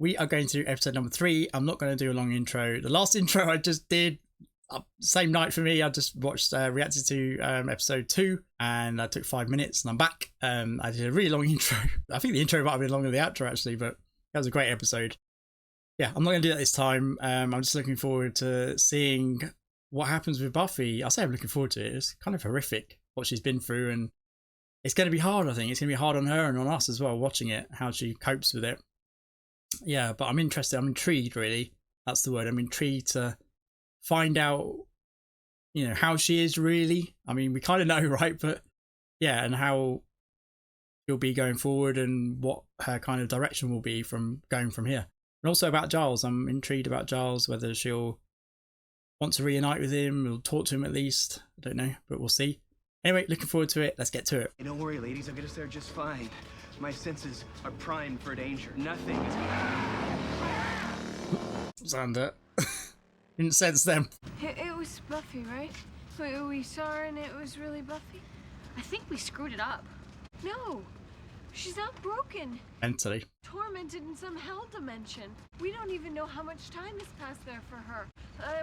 we are going to do episode number 3. I'm not going to do a long intro. The last intro I just did, same night for me. I just watched, reacted to episode 2, and I took 5 minutes, and I'm back. I did a really long intro. I think the intro might have been longer than the outro actually, but that was a great episode. Yeah, I'm not going to do that this time. I'm just looking forward to seeing what happens with Buffy. I say I'm looking forward to it. It's kind of horrific what she's been through, and it's going to be hard. I think it's going to be hard on her and on us as well, watching it, how she copes with it. Yeah, but I'm interested. I'm intrigued, really. That's the word. I'm intrigued to find out, you know, how she is really. I mean, we kind of know, right? But yeah, and how she'll be going forward and what her kind of direction will be from going from here. And also about Giles. I'm intrigued about Giles, whether she'll want to reunite with him or talk to him at least. I don't know, but we'll see. Anyway, looking forward to it. Let's get to it. Hey, don't worry, ladies. I'll get us there just fine. My senses are primed for danger. Nothing is Xander. Didn't sense them. It was Buffy, right? We saw her and it was really Buffy? I think we screwed it up. No, she's not broken. Mentally. Tormented in some hell dimension. We don't even know how much time has passed there for her.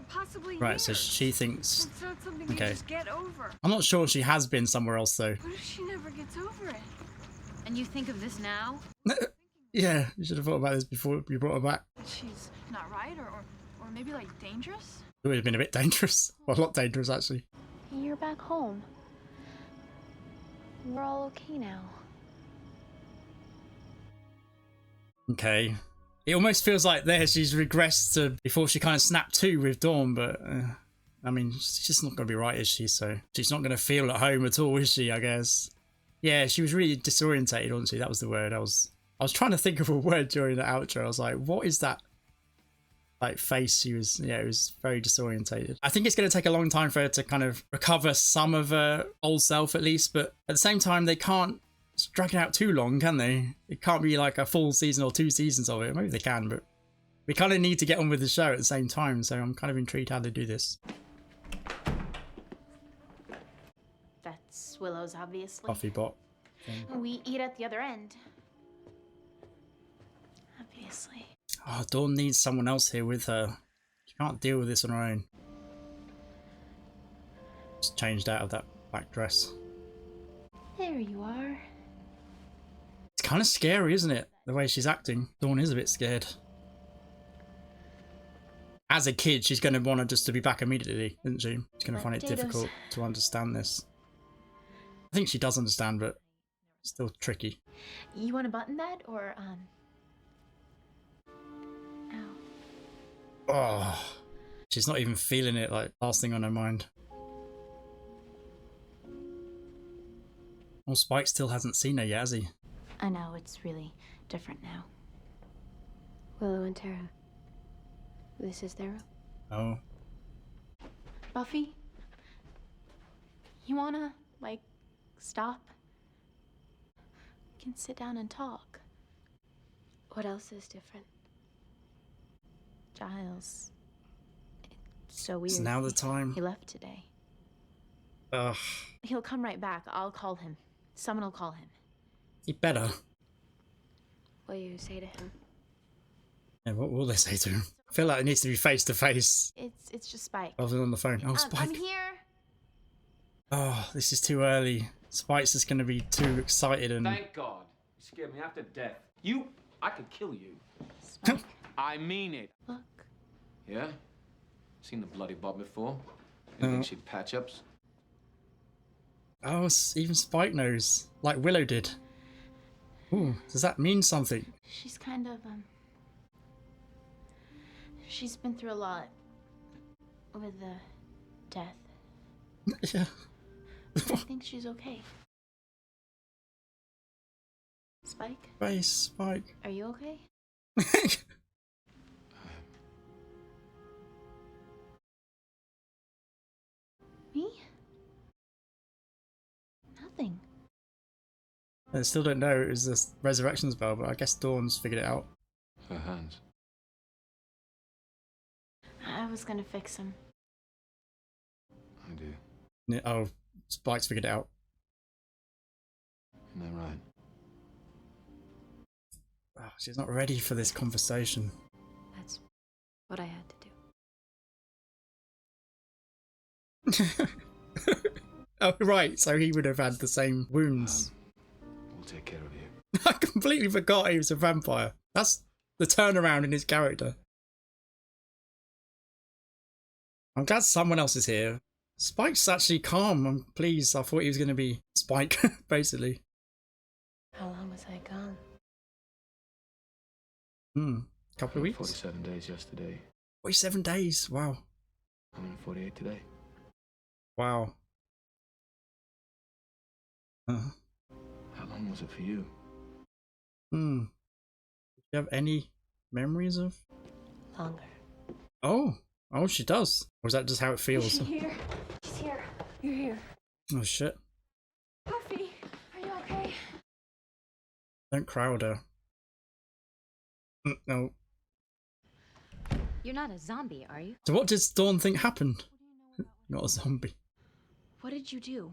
Possibly Right, years. so she thinks... It's not something we Okay. just get over. I'm not sure she has been somewhere else, though. What if she never gets over it? And you think of this now? Yeah, you should have thought about this before you brought her back. She's not right, or maybe like dangerous? It would have been a bit dangerous. Well, a lot dangerous, actually. You're back home. We're all okay now. Okay. It almost feels like there she's regressed to before she kind of snapped to with Dawn, but I mean, she's just not going to be right, is she? So she's not going to feel at home at all, is she, I guess? Yeah, she was really disorientated, wasn't she? That was the word. I was trying to think of a word during the outro. I was like, what is that? Like face, she was, yeah, it was very disorientated. I think it's going to take a long time for her to kind of recover some of her old self at least, but at the same time, they can't drag it out too long, can they? It can't be like a full season or 2 seasons of it. Maybe they can, but we kind of need to get on with the show at the same time, so I'm kind of intrigued how they do this. That's Willow's, obviously. Buffy bot. We eat at the other end. Obviously. Oh, Dawn needs someone else here with her. She can't deal with this on her own. Just changed out of that black dress. There you are. It's kind of scary, isn't it? The way she's acting. Dawn is a bit scared. As a kid, she's going to want her just to be back immediately, isn't she? She's going to find it difficult to understand this. I think she does understand, but it's still tricky. You want to button that, or, Ow. Oh, she's not even feeling it, like, last thing on her mind. Well, Spike still hasn't seen her yet, has he? I know, it's really different now. Willow and Tara. This is their room. Oh. Buffy? You wanna, like, stop? We can sit down and talk. What else is different? Giles. It's so weird. It's now the time. He left today. Ugh. He'll come right back. I'll call him. Someone will call him. He better. What do you say to him? Yeah, what will they say to him? I feel like it needs to be face to face It's just Spike. rather than on the phone. Oh, Spike. I'm here. Oh, this is too early. Spike's just going to be too excited and... Thank God. You scared me half to death. I could kill you. Spike, I mean it. look. Yeah? Seen the bloody Bob before. You think she'd patch ups? Oh, even Spike knows. Like Willow did. Ooh, does that mean something? She's kind of, she's been through a lot. With the death. Yeah. I think she's okay. Spike? Face, Spike. Are you okay? Me? Nothing. I still don't know it was this resurrection spell, but I guess Dawn's figured it out. Her hands. I was gonna fix him. I do. Yeah, oh, Spike's figured it out. Isn't that right? Oh, she's not ready for this conversation. That's what I had to do. Oh, right. So he would have had the same wounds. We'll take care of you. I completely forgot he was a vampire. That's the turnaround in his character. I'm glad someone else is here. Spike's actually calm. I'm pleased. I thought he was going to be Spike, basically. How long was I gone? Couple of weeks? 47 days yesterday. 47 days. Wow. 148 today. Wow. How long was it for you? Do you have any memories of? Longer. Oh, she does. Or is that just how it feels? She's here. She's here. You're here. Oh shit! Buffy, are you okay? Don't crowd her. No. You're not a zombie, are you? So what did Dawn think happened? Not a zombie. What did you do?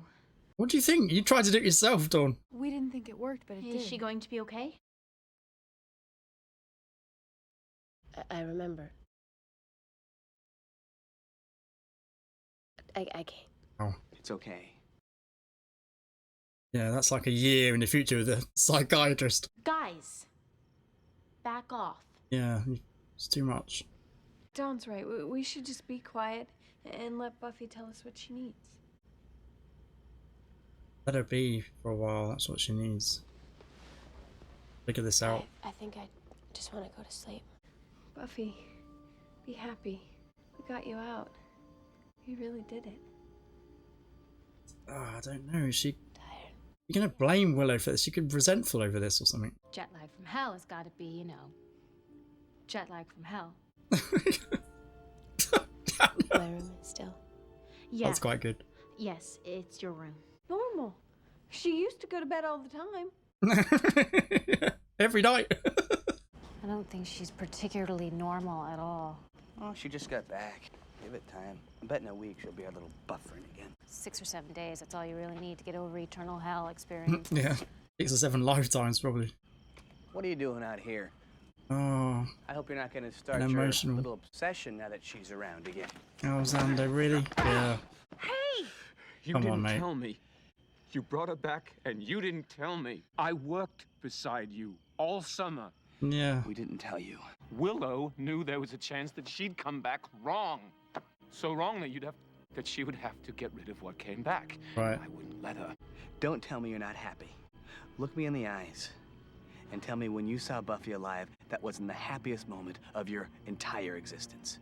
What do you think? You tried to do it yourself, Dawn. We didn't think it worked, but it did. Is she going to be okay? I remember. I can't. Oh. It's okay. Yeah, that's like a year in the future with a psychiatrist. Guys, back off. Yeah, it's too much. Dawn's right. We should just be quiet and let Buffy tell us what she needs. Let her be for a while. That's what she needs. Figure this out. I think I just want to go to sleep. Buffy, be happy. We got you out. You really did it. I don't know. She. Tired. You're gonna blame Willow for this. She could be resentful over this or something. Jet lag from hell has got to be, you know, jet lag from hell. My room is still. Yeah. That's quite good. Yes, it's your room. Normal. She used to go to bed all the time. Every night. I don't think she's particularly normal at all. Oh, she just got back. Give it time. I bet in a week she'll be a little buffering again. 6 or 7 days, that's all you really need to get over eternal hell experience. Yeah. 6 or 7 lifetimes, probably. What are you doing out here? Oh, I hope you're not going to start An your emotional. little obsession now that she's around again. Xander, really? Yeah. You Come didn't on, mate. tell me. You brought her back and you didn't tell me. I worked beside you all summer. Yeah. We didn't tell you. Willow knew there was a chance that she'd come back wrong. So wrong that she would have to get rid of what came back. Right. I wouldn't let her. Don't tell me you're not happy. Look me in the eyes and tell me when you saw Buffy alive, that wasn't the happiest moment of your entire existence.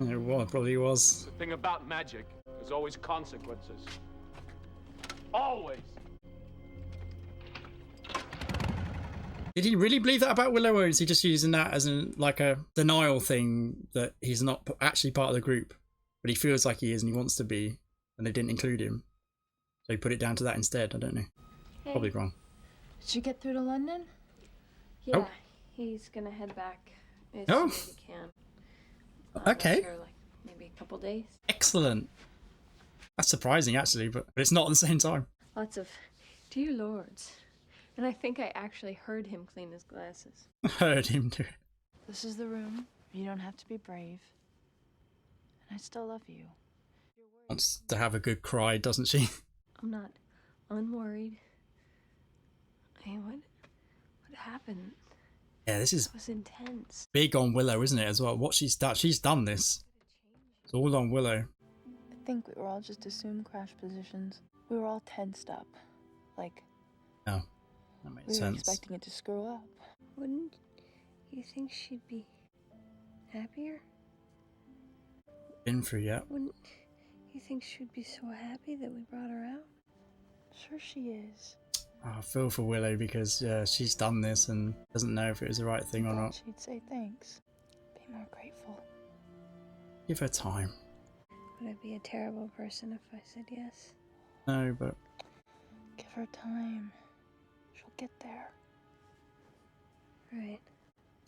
It was, probably was. The thing about magic, there's always consequences. Always. Did he really believe that about Willow, or is he just using that as like a denial thing that he's not actually part of the group, but he feels like he is and he wants to be, and they didn't include him? So he put it down to that instead. I don't know. Hey, Probably wrong. Did you get through to London? Yeah, Oh. he's gonna head back as Oh. soon as he can. Okay. For like maybe a couple days. Excellent. That's surprising, actually, but it's not at the same time. Lots of dear lords. And I think I actually heard him clean his glasses. Heard him do it. This is the room. You don't have to be brave. And I still love you. Wants to have a good cry, doesn't she? I'm not unworried. Hey, what happened? Yeah, this is It was intense. big on Willow, isn't it, as well? What she's done this. It's all on Willow. I think we were all just assumed crash positions. We were all tensed up. Like, Oh, that makes we were sense. expecting it to screw up. Wouldn't you think she'd be happier? Been through yet. Wouldn't you think she'd be so happy that we brought her out? Sure she is. Oh, I feel for Willow because she's done this and doesn't know if it was the right thing or Thought not. she'd say thanks. Be more grateful. Give her time. Would I be a terrible person if I said yes? No, but Give her time. She'll get there. Right.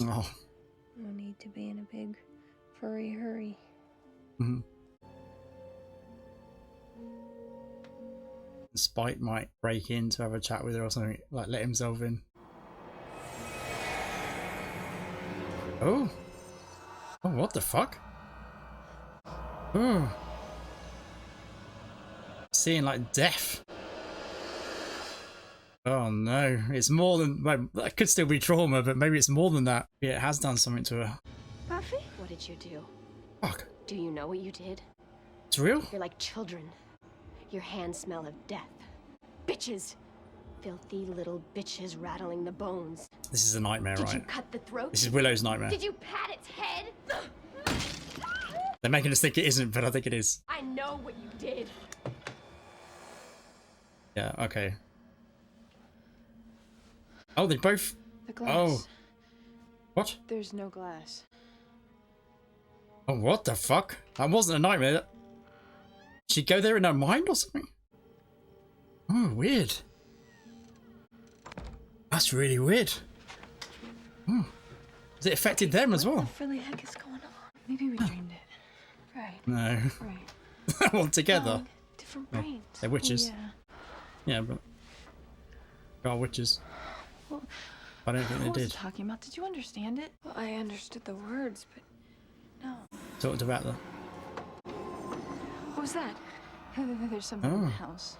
oh, No need to be in a big furry hurry. mhm. Spike might break in to have a chat with her or something, like let himself in. Oh. Oh, what the fuck? Oh. Seeing like death. Oh no, it's more than, well, that could still be trauma, but maybe it's more than that. Yeah, it has done something to her. Buffy? What did you do? Fuck. Do you know what you did? It's real? You're like children. Your hands smell of death. Bitches! Filthy little bitches rattling the bones. This is a nightmare, Did right? you cut the throat? This is Willow's nightmare. Did you pat its head? They're making us think it isn't, but I think it is. I know what you did. Yeah, okay. Oh, they both... The glass. Oh. What? There's no glass. Oh, what the fuck? That wasn't a nightmare. Did she go there in her mind or something? Oh, weird. That's really weird. Oh. Has it affected them as well? What the really heck is going on? Maybe we dreamed it. Right. No. Right. All together. Different brains. They're witches. Yeah. Yeah, but they are witches. Well, I don't think they what was did. it talking about? Did you understand it? Well, I understood the words, but no. Talked about the... What was that? There's something in the house.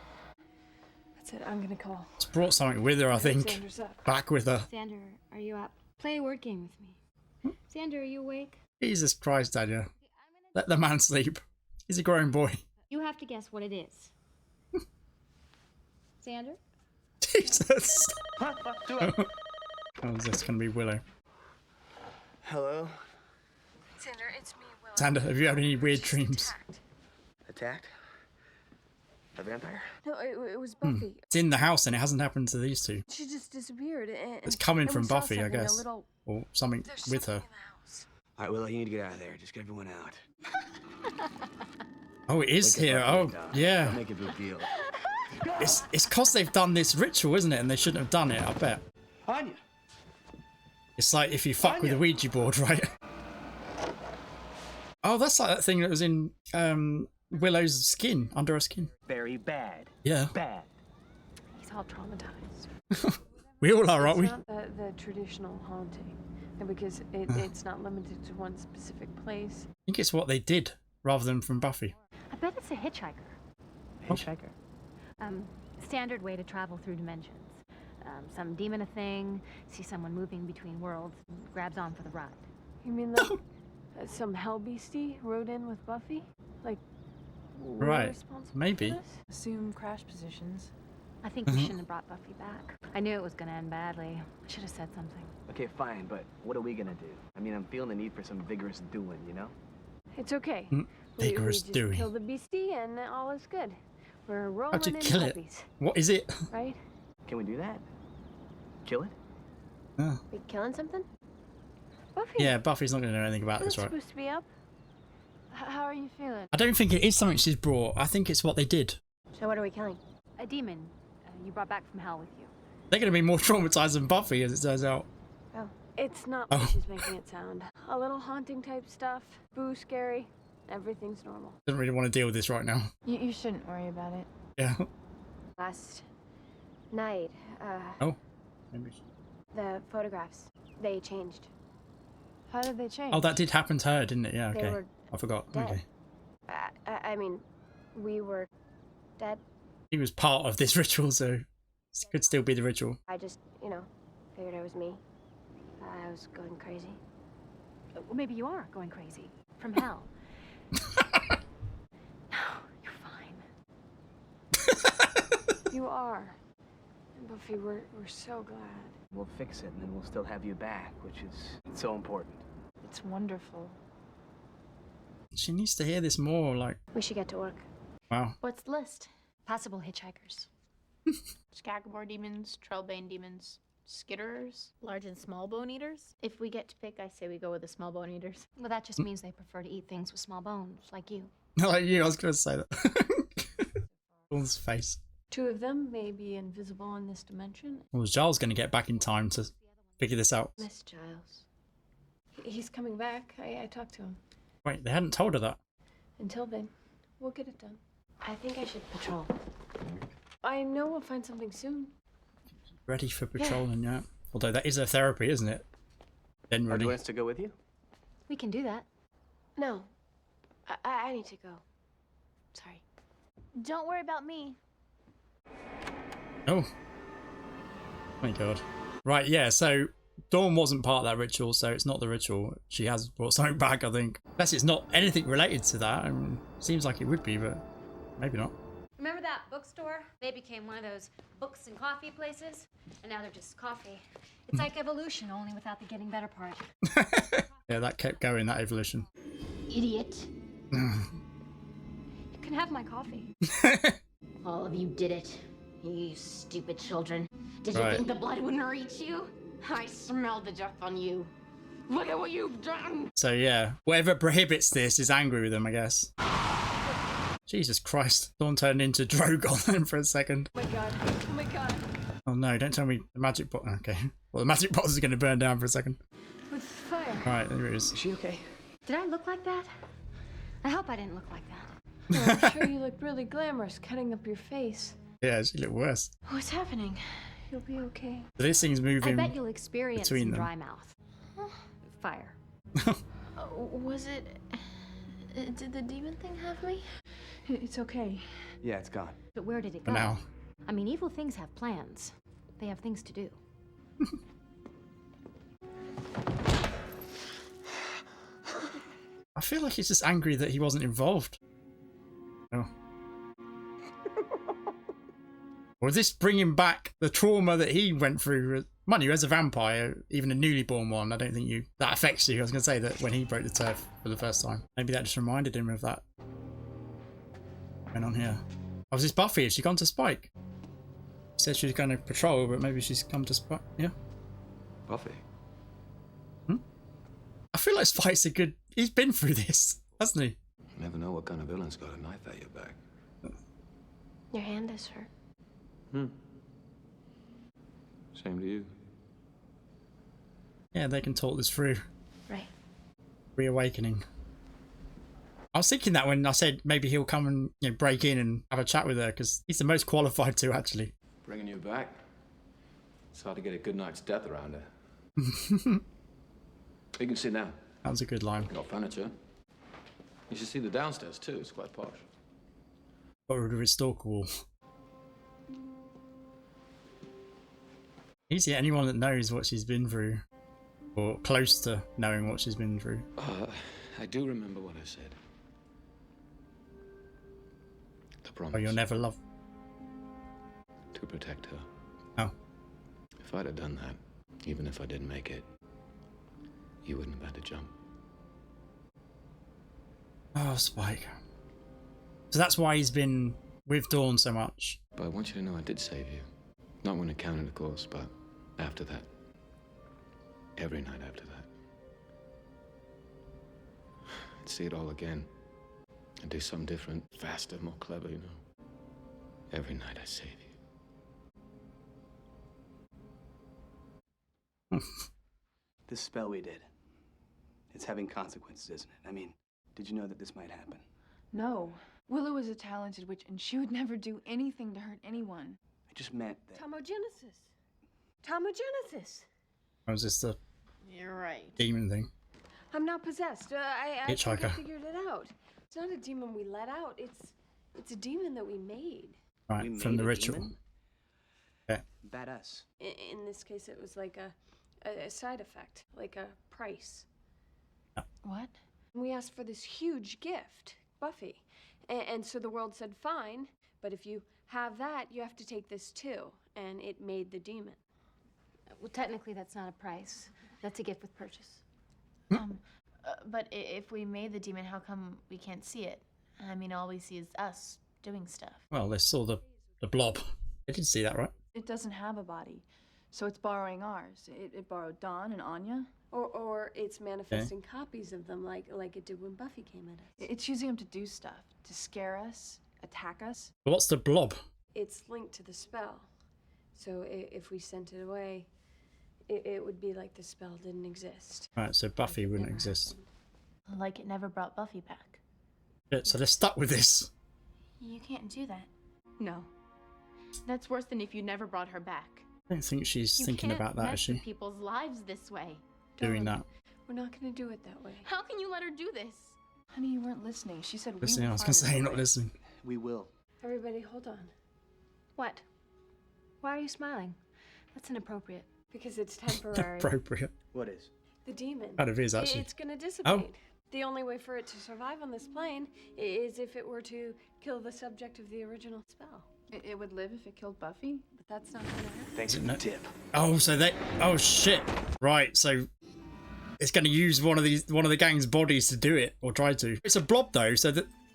That's it. I'm gonna call. It's brought something with her, I think. Xander's up. Back with her. Xander, are you up? Play a word game with me. Xander, are you awake? Jesus Christ, Daniel. Let the man sleep. He's a grown boy. You have to guess what it is. Xander? Jesus. Do Oh, is this going to be Willow? Hello? Xander, it's me, Will. Xander, have you had any weird dreams? Attacked? A vampire? No, it was Buffy. It's in the house and it hasn't happened to these two. She just disappeared. It's coming and from we saw Buffy, I something, a guess. little- Or something There's with something her. in the house. All right, Willow, you need to get out of there. Just get everyone out. Oh, it is Wake up, here. Buffy, Oh, and, Don't yeah. make a big deal. It's because they've done this ritual, isn't it? And they shouldn't have done it, I bet. Anya! It's like if you fuck with a Ouija board, right? Oh, that's like that thing that was in Willow's skin, under her skin. Very bad. Yeah. Bad. He's all traumatized. We all are, aren't we? It's not the traditional haunting, and because it's not limited to one specific place. I think it's what they did rather than from Buffy. I bet it's a hitchhiker. Hitchhiker? Standard way to travel through dimensions. Some demon a thing, see someone moving between worlds, and grabs on for the ride. You mean like some hell beastie rode in with Buffy? Like, we're Right. responsible Maybe. for this? Assume crash positions. I think we shouldn't have brought Buffy back. I knew it was gonna end badly. I should have said something. Okay, fine, but what are we gonna do? I mean, I'm feeling the need for some vigorous doing, you know? It's okay. Vigorous we just doing. kill the beastie and all is good. We're rolling How'd you in kill it? puppies, What is it? right? Can we do that? Kill it? Oh. We killing something? Buffy, Yeah, Buffy's not going to know anything about you're this, right? supposed to be up. How are you feeling? I don't think it is something she's brought. I think it's what they did. So what are we killing? A demon you brought back from hell with you. They're going to be more traumatized than Buffy, as it turns out. Oh. It's not Oh. what she's making it sound. A little haunting type stuff. Boo, scary. Everything's normal. Doesn't really want to deal with this right now. You shouldn't worry about it. Yeah. Last night, Oh. Maybe. the photographs, they changed. How did they change? Oh, that did happen to her, didn't it? Yeah, They okay. were I forgot. dead. Okay. I mean, we were dead. He was part of this ritual, so it could still be the ritual. I just, figured it was me. I was going crazy. Well, maybe you are going crazy. From hell. No, you're fine. You are. Buffy, we're so glad. We'll fix it, and then we'll still have you back, which is so important. It's wonderful. She needs to hear this more, like, We should get to work. wow. What's the list? Possible hitchhikers. Skagabore demons, Trailbane demons, skitterers, Large and small bone eaters? If we get to pick, I say we go with the small bone eaters. Well, that just means they prefer to eat things with small bones, like you. Not like you, I was going to say that. Paul's face. 2 of them may be invisible in this dimension. Well, Giles going to get back in time to figure this out. Miss Giles. He's coming back. I talked to him. Wait, they hadn't told her that. Until then, we'll get it done. I think I should patrol. I know we'll find something soon. Ready for patrolling, yeah. Although that is a therapy, isn't it? Generally. Are you to go with you? We can do that. No. I need to go. Sorry. Don't worry about me. Oh. My God. Right, yeah, so Dawn wasn't part of that ritual, so it's not the ritual. She has brought something back, I think. Unless it's not anything related to that. I mean, seems like it would be, but maybe not. Remember that bookstore? They became one of those books and coffee places, and now they're just coffee. It's like evolution, only without the getting better part. Yeah, that kept going, that evolution. Idiot. You can have my coffee. All of you did it. You stupid children. Did you Right. think the blood wouldn't reach you? I smelled the death on you. Look at what you've done. So yeah, whatever prohibits this is angry with them, I guess. Jesus Christ. Dawn turned into Drogon then for a second. Oh my god. Oh my god. Oh no, don't tell me the magic pot. Okay. Well, the magic pot is going to burn down for a second. With fire. Right, there it is. Is she okay? Did I look like that? I hope I didn't look like that. Oh, I'm sure you look really glamorous cutting up your face. Yeah, she looked worse. What's happening? You'll be okay. So this thing's I moving. bet you'll experience between some them. dry mouth. Fire. Was it... Did the demon thing have me? It's okay. Yeah, it's gone. But where did it For go? now. I mean, evil things have plans. They have things to do. I feel like he's just angry that he wasn't involved. Oh. Or is this bringing back the trauma that he went through? Mind you, as a vampire, even a newly born one, I don't think that affects you. I was going to say that when he broke the turf for the first time. Maybe that just reminded him of that. What's going on here? Oh, is this Buffy? Has she gone to Spike? She said she was going to patrol, but maybe she's come to Spike. Yeah. Buffy. I feel like Spike's a good... He's been through this, hasn't he? You never know what kind of villain's got a knife at your back. Your hand is hurt. Same to you. Yeah, they can talk this through. Right. Reawakening. I was thinking that when I said maybe he'll come and break in and have a chat with her, because he's the most qualified to, actually. Bringing you back. It's hard to get a good night's death around her. You can sit down. That was a good line. Got furniture. You should see the downstairs too. It's quite posh. Got rid of his stalker wall. Easy, anyone that knows what she's been through, or close to knowing what she's been through. I do remember what I said. The promise. Oh, you'll never love. To protect her. Oh. If I'd have done that, even if I didn't make it, you wouldn't have had to jump. Oh, Spike. So that's why he's been with Dawn so much. But I want you to know I did save you. Not when it counted, of course, but after that. Every night after that. I'd see it all again. I'd do something different, faster, more clever, you know. Every night I save you. This spell we did, it's having consequences, isn't it? I mean, did you know that this might happen? No. Willow is a talented witch, and she would never do anything to hurt anyone. I just meant that... Tomogenesis. Tomogenesis. Or was this the You're right. demon thing? I'm not possessed. I think I Hitchhiker. figured it out. It's not a demon we let out. It's a demon that we made. Right, We from made the a ritual. demon? Okay. Bat us. In this case, it was like a side effect, like a price. What? We asked for this huge gift, Buffy. And so the world said, fine, but if you have that, you have to take this too. And it made the demon. Well, technically, that's not a price. That's a gift with purchase. But if we made the demon, how come we can't see it? I mean, all we see is us doing stuff. Well, they saw the blob. They did see that, right? It doesn't have a body, so it's borrowing ours. It borrowed Dawn and Anya. Or it's manifesting copies of them like it did when Buffy came at us. It's using them to do stuff, to scare us, attack us. But what's the blob? It's linked to the spell. So if we sent it away, it would be like the spell didn't exist. Right, so Buffy wouldn't exist. Like it never brought Buffy back. Yeah, so they're stuck with this. You can't do that. No. That's worse than if you never brought her back. I don't think she's You thinking can't about that, mess is she? with people's lives this way. Doing that. We're not gonna do it that way. How can you let her do this? Honey, you weren't listening. She said Listening, we I will was gonna find say, a not way. listening. We will. Everybody, hold on. What? Why are you smiling? That's inappropriate. Because it's temporary. Appropriate. What is? The demon. Kind of is, actually. It's gonna dissipate. The only way for it to survive on this plane is if it were to kill the subject of the original spell. It would live if it killed Buffy? But that's not gonna happen. Thanks for the tip. Oh, so they... Oh, shit. Right, so... It's going to use one of the gang's bodies to do it, or try to. It's a blob, though, so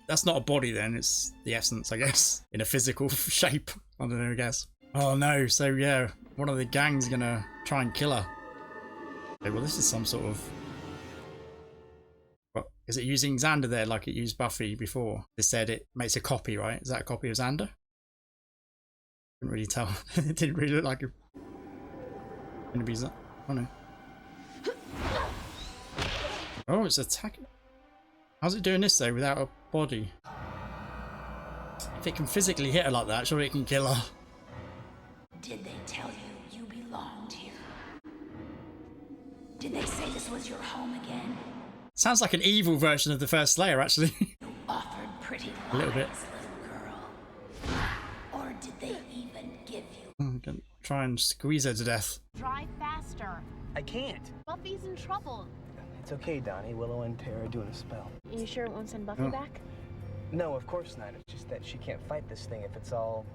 that's not a body, then. It's the essence, I guess, in a physical shape. I don't know, I guess. Oh, no. So, yeah, one of the gang's going to try and kill her. Okay, well, this is some sort of... What, is it using Xander there like it used Buffy before? They said it makes a copy, right? Is that a copy of Xander? Couldn't really tell. It didn't really look like a... Gonna be that? Oh no. Oh, it's attacking. How's it doing this though without a body? If it can physically hit her like that, surely it can kill her. Did they tell you you belonged here? Did they say this was your home again? Sounds like an evil version of the first Slayer, actually. You offered pretty A little bit. lies, little girl. Or did they even give you? I'm gonna try and squeeze her to death. Drive faster. I can't. Buffy's in trouble. It's okay, Donnie. Willow and Tara are doing a spell. You sure it won't send Buffy back? No, of course not. It's just that she can't fight this thing if it's all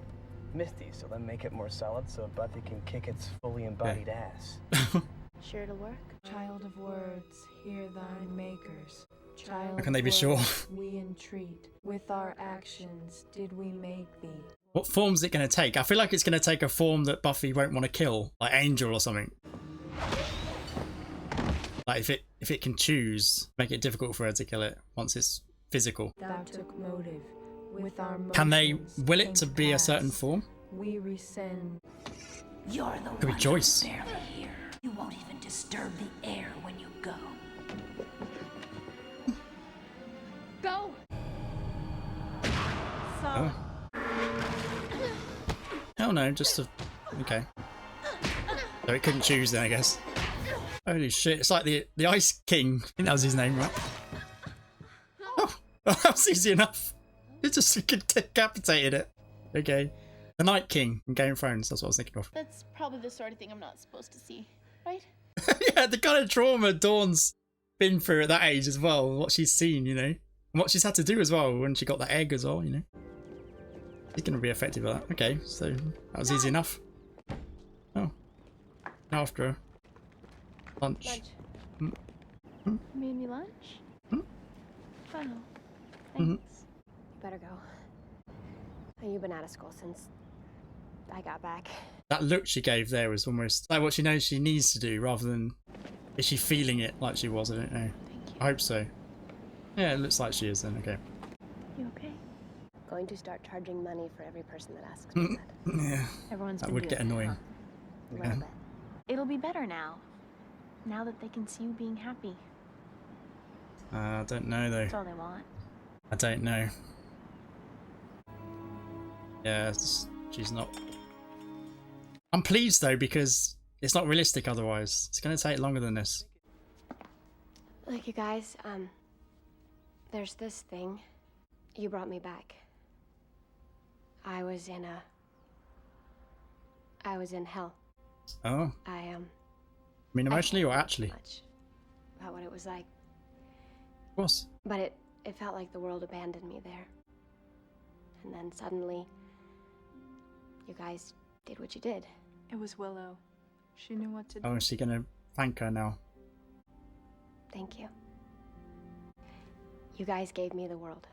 misty. So then make it more solid so Buffy can kick its fully embodied ass. Sure it'll work? Child of words, hear thy makers. Child How can they be of sure? words, we entreat. With our actions did we make thee. What form's it going to take? I feel like it's going to take a form that Buffy won't want to kill, like Angel or something. Like if it can choose, make it difficult for her to kill it once it's physical. Thou took motive. With our Can they motions will it to think be a certain past. form? We rescind. You're the Could be one Joyce. who's barely here. You won't even disturb the air when you go. Go! Oh. Hell no, just a... Okay. So it couldn't choose then, I guess. Holy shit, it's like the Ice King. I think that was his name, right? Oh, that was easy enough. It just decapitated it. Okay. The Night King in Game of Thrones, that's what I was thinking of. That's probably the sort of thing I'm not supposed to see, right? Yeah, the kind of trauma Dawn's been through at that age as well, what she's seen, you know. And what she's had to do as well when she got that egg as well, you know. She's going to be affected by that. Okay, so that was easy enough. Oh. After her. Lunch. You made me lunch? Hmm? Wow. Thanks. Mhm. You better go. You've been out of school since I got back. That look she gave there was almost like what she knows she needs to do rather than is she feeling it like she was? I don't know. I hope so. Yeah, it looks like she is then. Okay. You okay? Going to start charging money for every person that asks me that. Yeah. Everyone's That been would doing get it, annoying. huh? A little bit. It'll be better now. Now that they can see you being happy. I don't know though. That's all they want. I don't know. Yeah, she's not. I'm pleased though because it's not realistic otherwise. It's going to take longer than this. Look, you guys, there's this thing. You brought me back. I was in hell. Oh. I mean emotionally I or can't actually? much about what it was like. Of course. But it felt like the world abandoned me there. And then suddenly, you guys did what you did. It was Willow. She knew what to do. Oh, is she going to thank her now? Thank you. You guys gave me the world.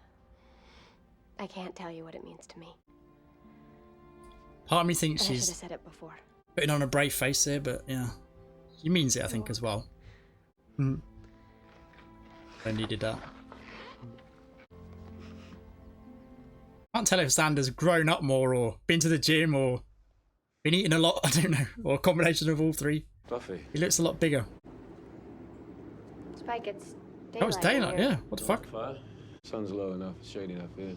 I can't tell you what it means to me. Part of me thinks And I should she's have said it before. putting on a brave face here, but yeah. She means it, I think, as well. I needed that. Can't tell if Xander's grown up more or been to the gym or been eating a lot, I don't know, or a combination of all three. Buffy. He looks a lot bigger. Spike, it's daylight. Oh, it's daylight, here. yeah. What the fuck? Fire? Sun's low enough, shady enough here.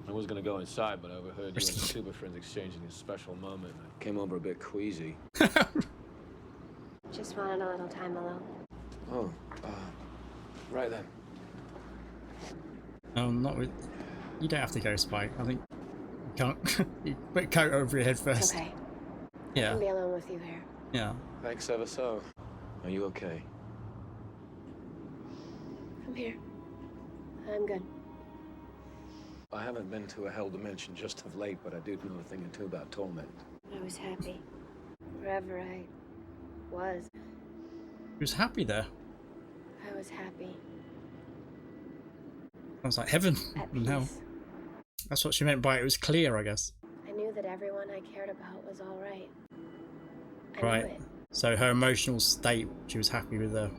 I was gonna go inside, but I overheard you and your super friends exchanging a special moment. I came over a bit queasy. Just wanted a little time alone. Oh, right then. No, not with. You don't have to go, Spike. I think you can't. You put a coat over your head first. Okay. I Yeah. can be alone with you here. Yeah. Thanks ever so. Are you okay? Come here. I'm good. I haven't been to a hell dimension just of late, but I do know a thing or two about torment. I was happy. Wherever I was, He was happy there. I was happy. I was like heaven At and hell. peace. That's what she meant by it was clear, I guess. I knew that everyone I cared about was all right. I knew Right. it. So her emotional state, she was happy with how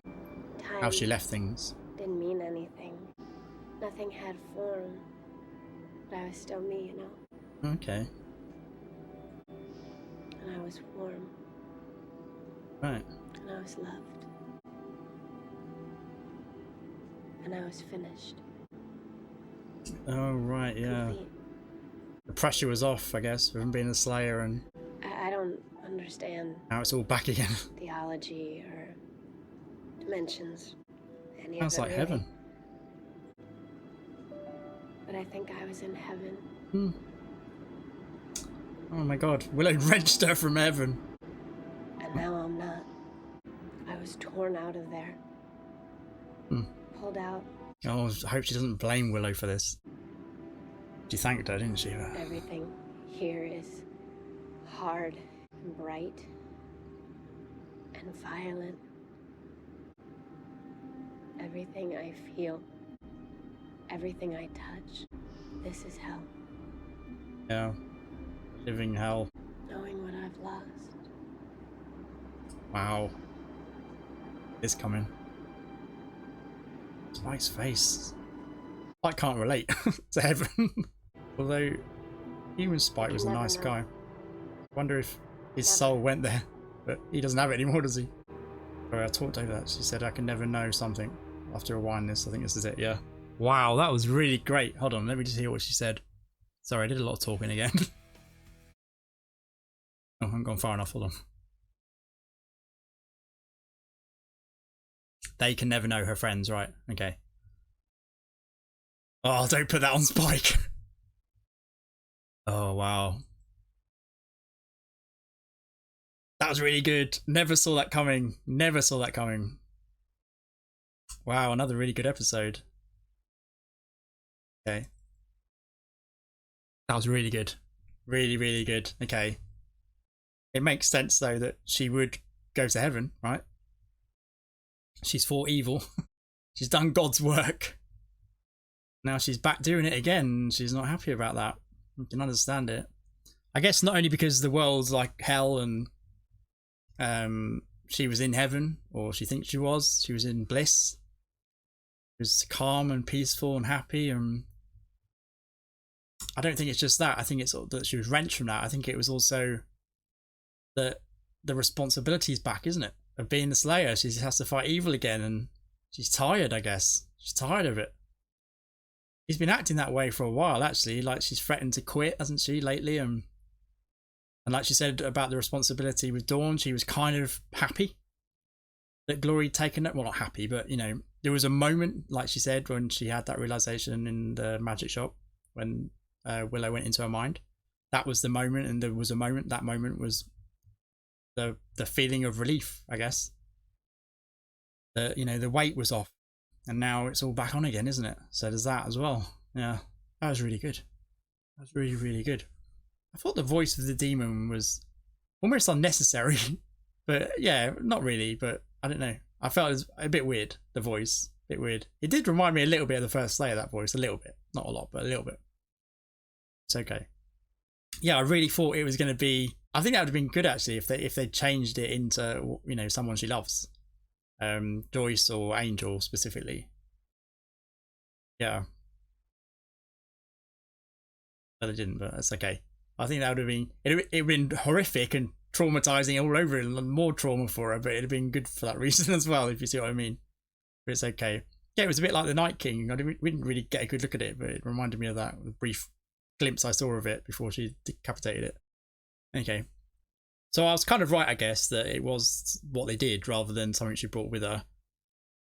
Time she left things. didn't mean anything. Nothing had form. But I was still me, you know? Okay. And I was warm. Right. And I was loved. And I was finished. Oh, right, yeah. Complete. The pressure was off, I guess, from being a slayer, and I don't understand now it's all back again. theology or dimensions. Any Sounds of it, like really. heaven. But I think I was in heaven. Hmm. Oh my god. Willow wrenched her from heaven. And now I'm not. I was torn out of there. Hmm. Pulled out. Oh, I hope she doesn't blame Willow for this. She thanked her, didn't she? Everything here is hard and bright and violent. Everything I feel, everything I touch, this is hell. Yeah. Living hell. Knowing what I've lost. Wow. It's coming. Spike's face. Spike can't relate to heaven. Although, even Spike was a Never nice know. guy. Wonder if his Never. soul went there. But he doesn't have it anymore, does he? Sorry, I talked over that. She said I can never know something. After rewind this, I think this is it, yeah. Wow, that was really great. Hold on, let me just hear what she said. Sorry, I did a lot of talking again. Oh, I haven't gone far enough, hold on. They can never know her friends, right? Okay. Oh, don't put that on Spike. Oh, wow. That was really good. Never saw that coming. Never saw that coming. Wow, another really good episode. Okay. That was really good. Really, really good. Okay. It makes sense, though, that she would go to heaven, right? She's fought evil. She's done God's work. Now she's back doing it again. She's not happy about that. You can understand it. I guess not only because the world's like hell and she was in heaven, or she thinks she was in bliss. She was calm and peaceful and happy, and I don't think it's just that. I think it's that she was wrenched from that. I think it was also that the responsibility is back, isn't it? Of being the Slayer. She has to fight evil again, and she's tired, I guess. She's tired of it. She's been acting that way for a while, actually. Like, she's threatened to quit, hasn't she, lately? And like she said about the responsibility with Dawn, she was kind of happy that Glory had taken it. Well, not happy, but, you know, there was a moment, like she said, when she had that realization in the magic shop, when Willow went into her mind. That was the moment, and there was a moment, that moment was the feeling of relief, I guess. That, you know, the weight was off, and now it's all back on again, isn't it? So there's that as well. Yeah, that was really good. That was really, really good. I thought the voice of the demon was almost unnecessary, but yeah, not really, but I don't know. I felt it was a bit weird, the voice, a bit weird. It did remind me a little bit of the first Slayer, that voice, a little bit. Not a lot, but a little bit. It's okay. Yeah, I really thought it was going to be, I think that would have been good actually if they changed it into, you know, someone she loves. Joyce or Angel specifically. Yeah. But they didn't, but that's okay. I think that would have been, it would have been horrific and traumatizing all over it, and more trauma for her, but it'd have been good for that reason as well, if you see what I mean. But it's okay. Yeah, it was a bit like the Night King. We didn't really get a good look at it, but it reminded me of that, a brief glimpse I saw of it before she decapitated it. Okay. So I was kind of right, I guess, that it was what they did rather than something she brought with her.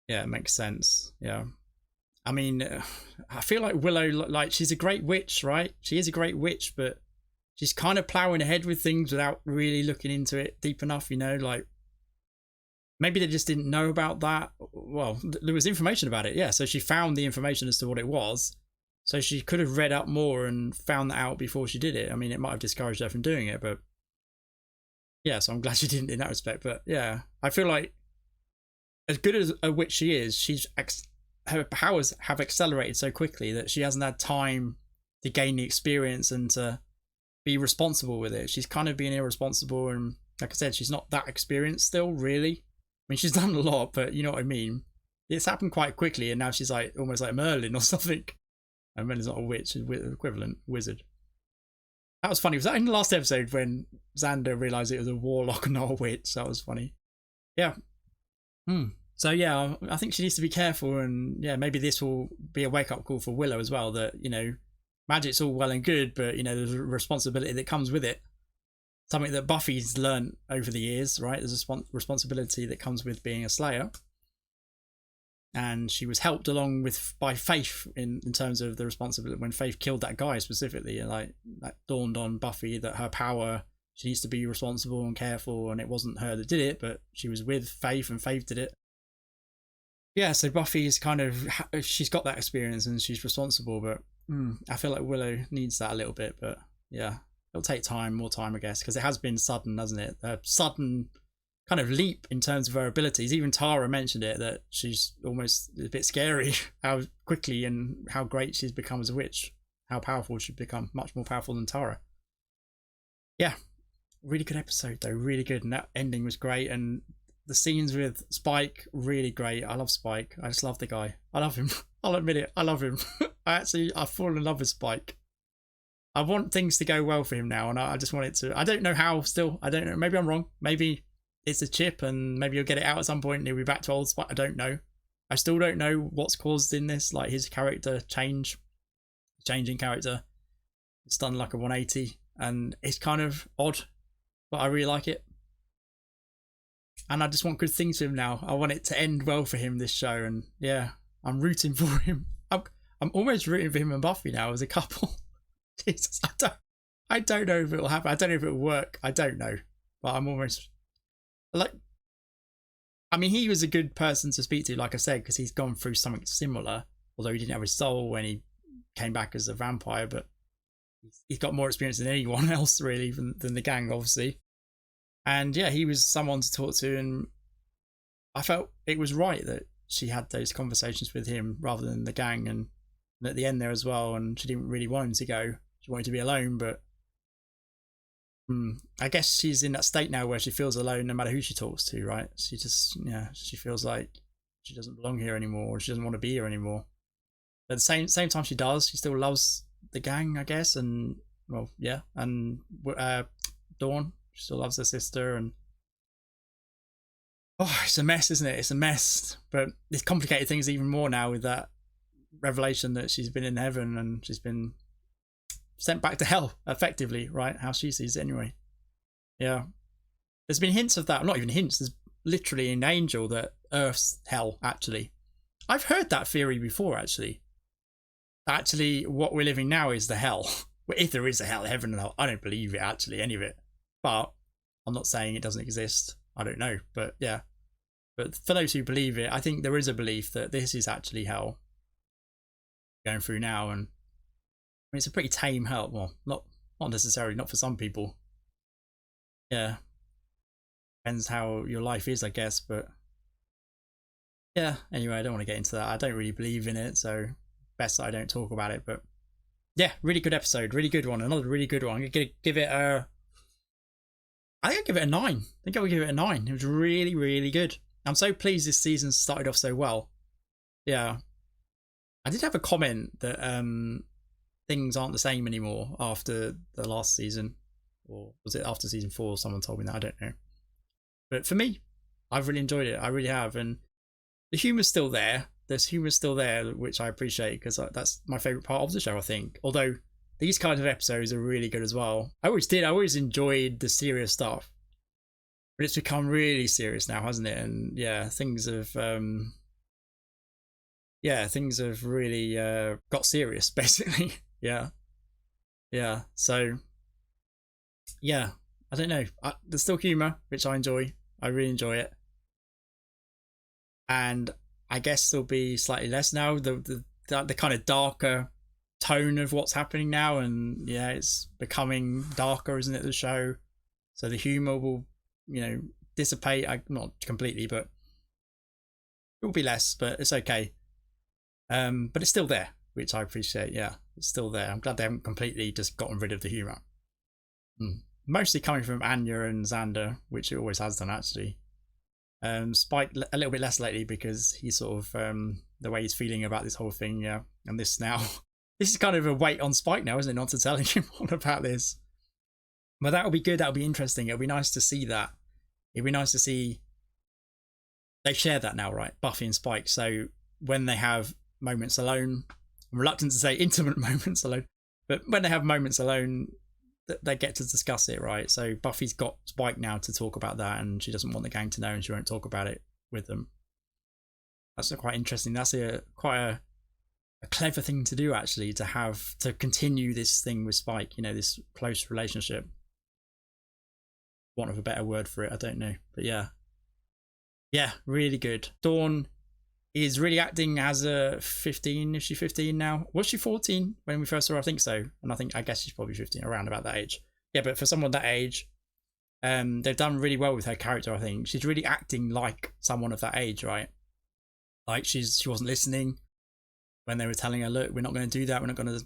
Yeah, it makes sense. Yeah. I mean, I feel like Willow, like, she's a great witch, right? She is a great witch, but she's kind of ploughing ahead with things without really looking into it deep enough, you know? Like, maybe they just didn't know about that. Well, there was information about it, yeah. So she found the information as to what it was. So she could have read up more and found that out before she did it. I mean, it might have discouraged her from doing it, but yeah, so I'm glad she didn't in that respect. But yeah, I feel like as good as a witch she is, her powers have accelerated so quickly that she hasn't had time to gain the experience and to be responsible with it. She's kind of being irresponsible, and like I said, she's not that experienced still, really. I mean, she's done a lot, but you know what I mean. It's happened quite quickly, and now she's like almost like Merlin or something. And Merlin's not a witch, equivalent wizard. That was funny. Was that in the last episode when Xander realised it was a warlock and not a witch? That was funny. Yeah. So yeah, I think she needs to be careful, and yeah, maybe this will be a wake-up call for Willow as well, that, you know, magic's all well and good, but, you know, there's a responsibility that comes with it. Something that Buffy's learned over the years, right? There's a responsibility that comes with being a Slayer. And she was helped along with by Faith in terms of the responsibility when Faith killed that guy specifically. And like, that dawned on Buffy that her power, she needs to be responsible and careful, and it wasn't her that did it, but she was with Faith and Faith did it. Yeah, so Buffy's kind of, she's got that experience and she's responsible, but I feel like Willow needs that a little bit. But yeah, it'll take time, more time, I guess, because it has been sudden, hasn't it? A sudden kind of leap in terms of her abilities. Even Tara mentioned it, that she's almost a bit scary how quickly and how great she's become as a witch, how powerful she's become, much more powerful than Tara. Yeah, really good episode though, really good, and that ending was great, and the scenes with Spike, really great. I love Spike. I just love the guy. I love him. I'll admit it, I love him. I've fallen in love with Spike. I want things to go well for him now, and I just want it to. I don't know how still. I don't know. Maybe I'm wrong. Maybe it's a chip and maybe he'll get it out at some point and he'll be back to old Spike. I don't know. I still don't know what's caused in this, like his character changing character. It's done like a 180 and it's kind of odd, but I really like it. And I just want good things for him now. I want it to end well for him, this show, and yeah, I'm rooting for him. I'm almost rooting for him and Buffy now as a couple. Jesus, I don't know if it will happen. I don't know if it will work. I don't know, but I'm almost like. I mean, he was a good person to speak to, like I said, because he's gone through something similar. Although he didn't have his soul when he came back as a vampire, but he's got more experience than anyone else really than the gang, obviously. And yeah, he was someone to talk to, and I felt it was right that she had those conversations with him rather than the gang, and at the end there as well. And she didn't really want him to go. She wanted to be alone, but I guess she's in that state now where she feels alone no matter who she talks to, right? She just, yeah, she feels like she doesn't belong here anymore, or she doesn't want to be here anymore. But at the same time she does. She still loves the gang, I guess, and well, yeah, and Dawn. She still loves her sister, and oh, it's a mess, isn't it? It's a mess, but it's complicated things even more now with that revelation that she's been in heaven and she's been sent back to hell, effectively, right? How she sees it anyway. Yeah, there's been hints of that. Not even hints. There's literally an angel that Earth's hell. Actually, I've heard that theory before. Actually, what we're living now is the hell. If there is a hell, heaven and hell, I don't believe it. Actually, any of it. But I'm not saying it doesn't exist. I don't know. But yeah. But for those who believe it, I think there is a belief that this is actually hell going through now. And I mean, it's a pretty tame hell. Well, not necessarily, not for some people. Yeah. Depends how your life is, I guess. But yeah, anyway, I don't want to get into that. I don't really believe in it. So best that I don't talk about it. But yeah, really good episode. Really good one. Another really good one. I'm going to give it a... I think I'll give it a 9. I think I would give it a 9. It was really, really good. I'm so pleased this season started off so well. Yeah. I did have a comment that things aren't the same anymore after the last season. Or was it after season 4? Someone told me that. I don't know. But for me, I've really enjoyed it. I really have. And the humour's still there. There's humour still there, which I appreciate because that's my favourite part of the show, I think. Although these kinds of episodes are really good as well. I always enjoyed the serious stuff, but it's become really serious now, hasn't it? And yeah, things have really got serious, basically. Yeah. So yeah, I don't know. There's still humor, which I enjoy. I really enjoy it, and I guess there'll be slightly less now. The kind of darker tone of what's happening now, and yeah, it's becoming darker, isn't it, the show? So the humor will, dissipate. Not completely, but it will be less, but it's okay. But it's still there, which I appreciate. Yeah, it's still there. I'm glad they haven't completely just gotten rid of the humor. Mostly coming from Anya and Xander, which it always has done, actually. Spike a little bit less lately, because he's sort of the way he's feeling about this whole thing. Yeah, and this now. This is kind of a weight on Spike now, isn't it? Not to telling him all about this. But that'll be good. That'll be interesting. It'll be nice to see that. It'll be nice to see they share that now, right? Buffy and Spike. So when they have moments alone, I'm reluctant to say intimate moments alone, but when they have moments alone, they get to discuss it, right? So Buffy's got Spike now to talk about that, and she doesn't want the gang to know, and she won't talk about it with them. That's quite interesting. That's quite a clever thing to do, actually, to continue this thing with Spike, this close relationship. Want of a better word for it, I don't know, but yeah, really good. Dawn is really acting as a 15. Is she 15 now? Was she 14 when we first saw her? I think so, and I guess she's probably 15, around about that age. Yeah, but for someone that age, they've done really well with her character. I think she's really acting like someone of that age, right? Like she wasn't listening when they were telling her, look, we're not going to do that. We're not going to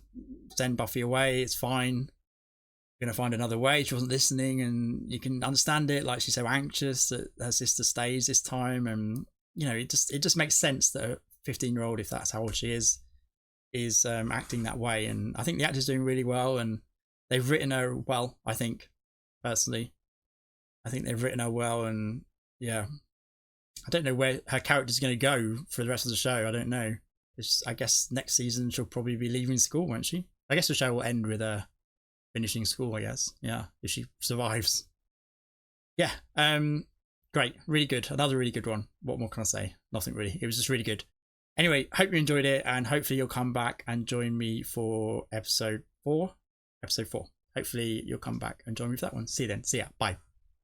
send Buffy away. It's fine. We're going to find another way. She wasn't listening, and you can understand it. Like, she's so anxious that her sister stays this time. And, it just makes sense that a 15-year-old, if that's how old she is acting that way. And I think the actor's doing really well, and they've written her well, I think, personally. I think they've written her well, and yeah. I don't know where her character's going to go for the rest of the show. I don't know. I guess next season she'll probably be leaving school, won't she? I guess the show will end with her finishing school, I guess. Yeah, if she survives. Yeah, great. Really good. Another really good one. What more can I say? Nothing really. It was just really good. Anyway, hope you enjoyed it, and hopefully you'll come back and join me for episode 4. Hopefully you'll come back and join me for that one. See you then. See ya. Bye.